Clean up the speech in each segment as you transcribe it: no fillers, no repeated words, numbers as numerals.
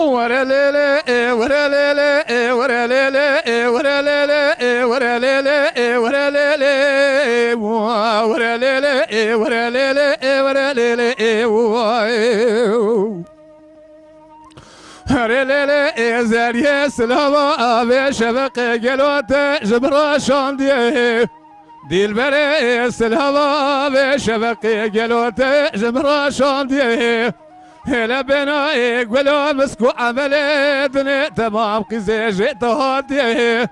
ورا ليلي ورا ليلي ورا ليلي ورا ليلي ورا ليلي ورا ليلي ورا ليلي ورا ليلي ورا ليلي هرلي زريه سلامة أبي شفق قلوت جبرا شانديه ديل بري سلامة أبي شفق قلوت جبرا شانديه هلا بنا يقولوا مسكو عملي دنيا تمام قزي جئت هاديه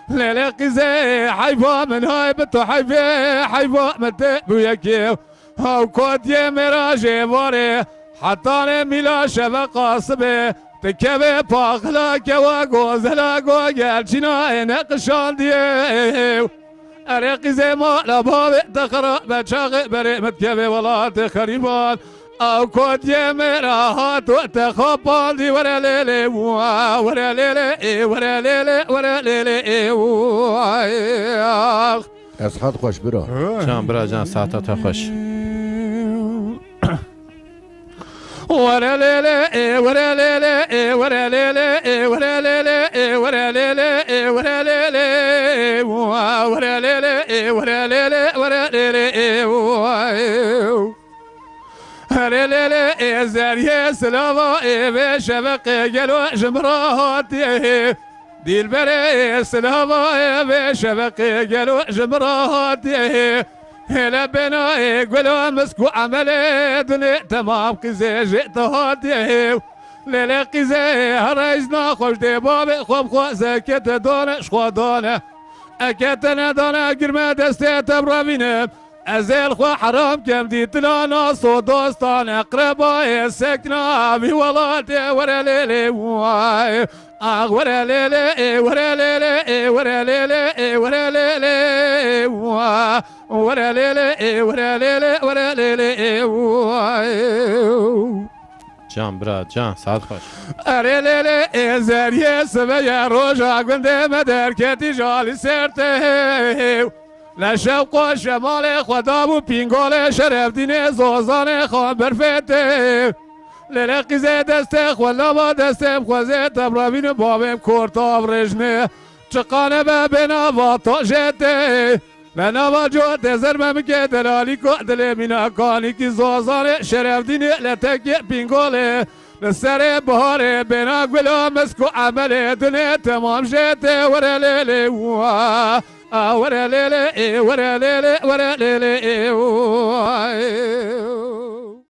ليلة قزي حيفا من هاي بتو حيفا متى بويكيو هاو كود يمراجي موري حتى أنا ميلا شفق صبي تكبي باخلا كوا غوزلا غوغل جنا نقشان ديو أريق زي ما لباب تخرا بشاغ بري متكبي ولا تخريبان أو كود يمرا هات وتخبال دي ورا ليلي ورا ليلي ورا ليلي ورا ليلي اسحاد خوش برا جان برا جان ساعتها خوش ورا ليلي ورا ليلي ورا ليلي ورا ليلي ورا ليلي ورا ليلي ورا ليلي ورا ليلي ورا ليلي هرلي زريه سلامة بشبق قلو جمراتي ديل بري سلامة بشبق قلو جمراتي هلا بنا يقولوا مسكو عملي دنيا تمام قزي جئت هاتيه ليلة قزي هرجنا خوش دي بابي خوب خو زكت دونه شخوا دونه اكتنا دونه قرمه دستي تبرابينه ازيل خو حرام كم ديتنا ناس ودوستان اقرباء سكنا بي ولاتي ورا ليلي واي ورا ليلي ورا ليلي ورا ليلي ورا ليلي ورا ليلي ورا ليلي ورا ليلي جان برا جان ساعت خوش اري ليلي زريه سبيا روجا قندي مدر كتي جالي سرته لشوق و شمال خدام و پینگال شرف دین زوزان خواه برفته لیله قیزه دسته خواه با دسته خوزه تبرابین بابم کرتاب رجنه چقانه به بناوا تا جده بناوا جو تزر ممکه دلالی که دل مینا کانی که زوزان شرف دین لتک پینگاله لسر بهاره بنا گلا مسکو عمله دنیا تمام جده ورا لیلی ورا ليلي ورا ليلي ورا ليلي